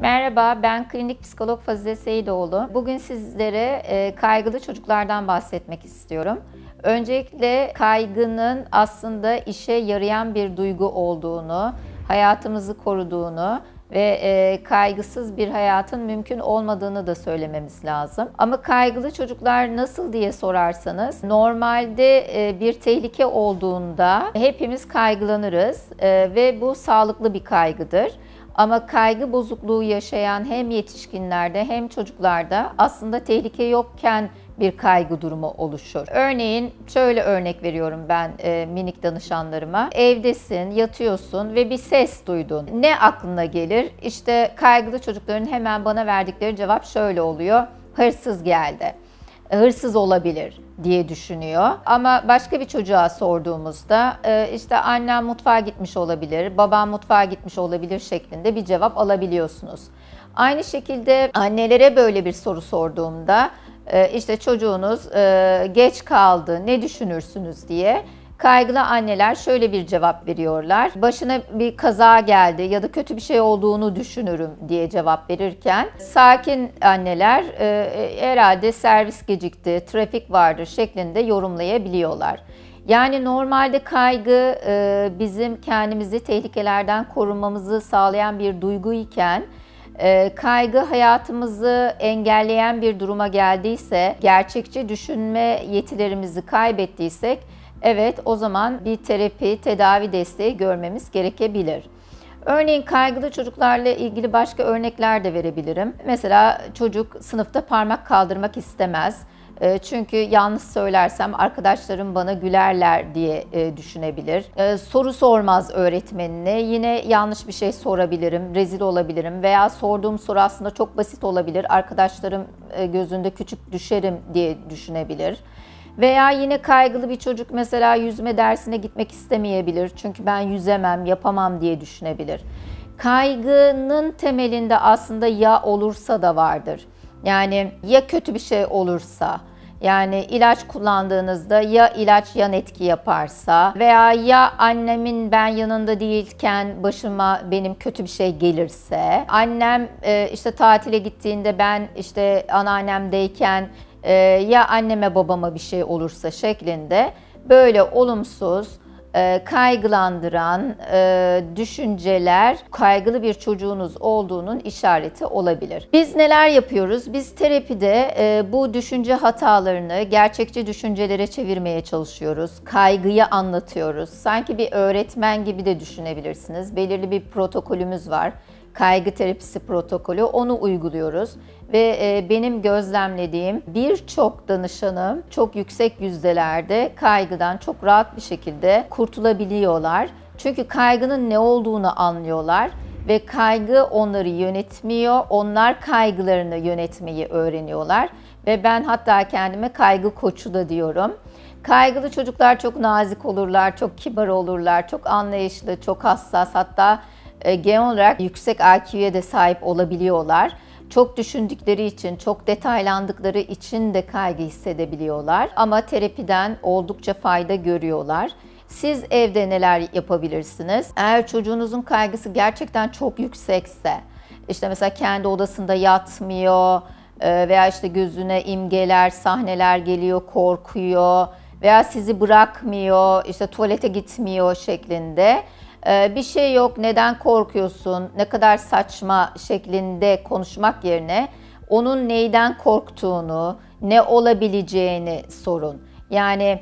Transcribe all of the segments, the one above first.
Merhaba, ben klinik psikolog Fazilet Seyidoğlu. Bugün sizlere kaygılı çocuklardan bahsetmek istiyorum. Öncelikle kaygının aslında işe yarayan bir duygu olduğunu, hayatımızı koruduğunu ve kaygısız bir hayatın mümkün olmadığını da söylememiz lazım. Ama kaygılı çocuklar nasıl diye sorarsanız, normalde bir tehlike olduğunda hepimiz kaygılanırız ve bu sağlıklı bir kaygıdır. Ama kaygı bozukluğu yaşayan hem yetişkinlerde hem çocuklarda aslında tehlike yokken bir kaygı durumu oluşur. Örneğin şöyle örnek veriyorum ben minik danışanlarıma. Evdesin, yatıyorsun ve bir ses duydun. Ne aklına gelir? İşte kaygılı çocukların hemen bana verdikleri cevap şöyle oluyor. Hırsız geldi. Hırsız olabilir diye düşünüyor. Ama başka bir çocuğa sorduğumuzda işte annem mutfağa gitmiş olabilir, babam mutfağa gitmiş olabilir şeklinde bir cevap alabiliyorsunuz. Aynı şekilde annelere böyle bir soru sorduğumda işte çocuğunuz geç kaldı, ne düşünürsünüz diye kaygılı anneler şöyle bir cevap veriyorlar. Başına bir kaza geldi ya da kötü bir şey olduğunu düşünürüm diye cevap verirken sakin anneler herhalde servis gecikti, trafik vardı şeklinde yorumlayabiliyorlar. Yani normalde kaygı bizim kendimizi tehlikelerden korunmamızı sağlayan bir duyguyken kaygı hayatımızı engelleyen bir duruma geldiyse, gerçekçi düşünme yetilerimizi kaybettiysek, evet, o zaman bir terapi, tedavi desteği görmemiz gerekebilir. Örneğin kaygılı çocuklarla ilgili başka örnekler de verebilirim. Mesela çocuk sınıfta parmak kaldırmak istemez. Çünkü yanlış söylersem arkadaşlarım bana gülerler diye düşünebilir. Soru sormaz öğretmenine. Yine yanlış bir şey sorabilirim, rezil olabilirim veya sorduğum soru aslında çok basit olabilir. Arkadaşlarım gözünde küçük düşerim diye düşünebilir. Veya yine kaygılı bir çocuk mesela yüzme dersine gitmek istemeyebilir. Çünkü ben yüzemem, yapamam diye düşünebilir. Kaygının temelinde aslında ya olursa da vardır. Yani ya kötü bir şey olursa, yani ilaç kullandığınızda ya ilaç yan etki yaparsa veya ya annemin ben yanında değilken başıma benim kötü bir şey gelirse, annem işte tatile gittiğinde ben işte anneannemdeyken ya anneme babama bir şey olursa şeklinde böyle olumsuz, kaygılandıran düşünceler kaygılı bir çocuğunuz olduğunun işareti olabilir. Biz neler yapıyoruz? Biz terapide bu düşünce hatalarını gerçekçi düşüncelere çevirmeye çalışıyoruz. Kaygıyı anlatıyoruz. Sanki bir öğretmen gibi de düşünebilirsiniz. Belirli bir protokolümüz var. Kaygı terapisi protokolü, onu uyguluyoruz ve benim gözlemlediğim birçok danışanım çok yüksek yüzdelerde kaygıdan çok rahat bir şekilde kurtulabiliyorlar. Çünkü kaygının ne olduğunu anlıyorlar ve kaygı onları yönetmiyor, onlar kaygılarını yönetmeyi öğreniyorlar ve ben hatta kendime kaygı koçu da diyorum. Kaygılı çocuklar çok nazik olurlar, çok kibar olurlar, çok anlayışlı, çok hassas, hatta genel olarak yüksek IQ'ye de sahip olabiliyorlar. Çok düşündükleri için, çok detaylandıkları için de kaygı hissedebiliyorlar. Ama terapiden oldukça fayda görüyorlar. Siz evde neler yapabilirsiniz? Eğer çocuğunuzun kaygısı gerçekten çok yüksekse, işte mesela kendi odasında yatmıyor veya işte gözüne imgeler, sahneler geliyor, korkuyor veya sizi bırakmıyor, işte tuvalete gitmiyor şeklinde. Bir şey yok, neden korkuyorsun, ne kadar saçma şeklinde konuşmak yerine onun neyden korktuğunu, ne olabileceğini sorun. Yani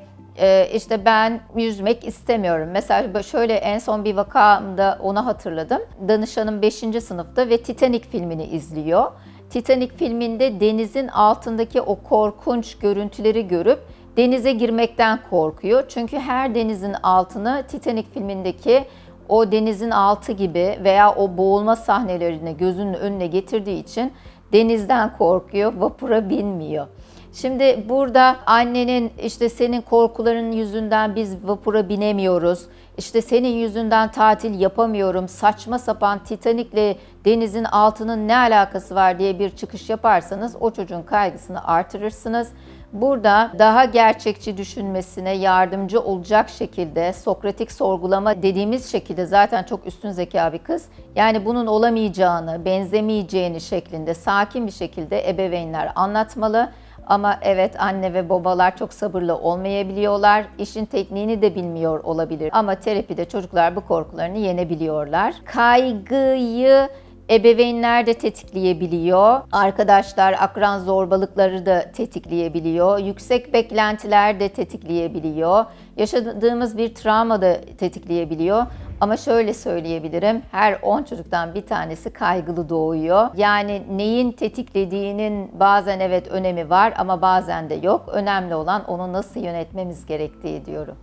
işte ben yüzmek istemiyorum. Mesela şöyle en son bir vakamda onu hatırladım. Danışanım 5. sınıfta ve Titanic filmini izliyor. Titanic filminde denizin altındaki o korkunç görüntüleri görüp denize girmekten korkuyor. Çünkü her denizin altını Titanic filmindeki o denizin altı gibi veya o boğulma sahnelerini gözünün önüne getirdiği için denizden korkuyor, vapura binmiyor. Şimdi burada annenin işte senin korkuların yüzünden biz vapura binemiyoruz, işte senin yüzünden tatil yapamıyorum, saçma sapan Titanic'le denizin altının ne alakası var diye bir çıkış yaparsanız o çocuğun kaygısını artırırsınız. Burada daha gerçekçi düşünmesine yardımcı olacak şekilde, Sokratik sorgulama dediğimiz şekilde, zaten çok üstün zeka bir kız. Yani bunun olamayacağını, benzemeyeceğini şeklinde sakin bir şekilde ebeveynler anlatmalı. Ama evet, anne ve babalar çok sabırlı olmayabiliyorlar. İşin tekniğini de bilmiyor olabilir. Ama terapide çocuklar bu korkularını yenebiliyorlar. Kaygıyı ebeveynler de tetikleyebiliyor. Arkadaşlar, akran zorbalıkları da tetikleyebiliyor. Yüksek beklentiler de tetikleyebiliyor. Yaşadığımız bir travma da tetikleyebiliyor. Ama şöyle söyleyebilirim, her 10 çocuktan bir tanesi kaygılı doğuyor. Yani neyin tetiklediğinin bazen evet önemi var ama bazen de yok. Önemli olan onu nasıl yönetmemiz gerektiği diyorum.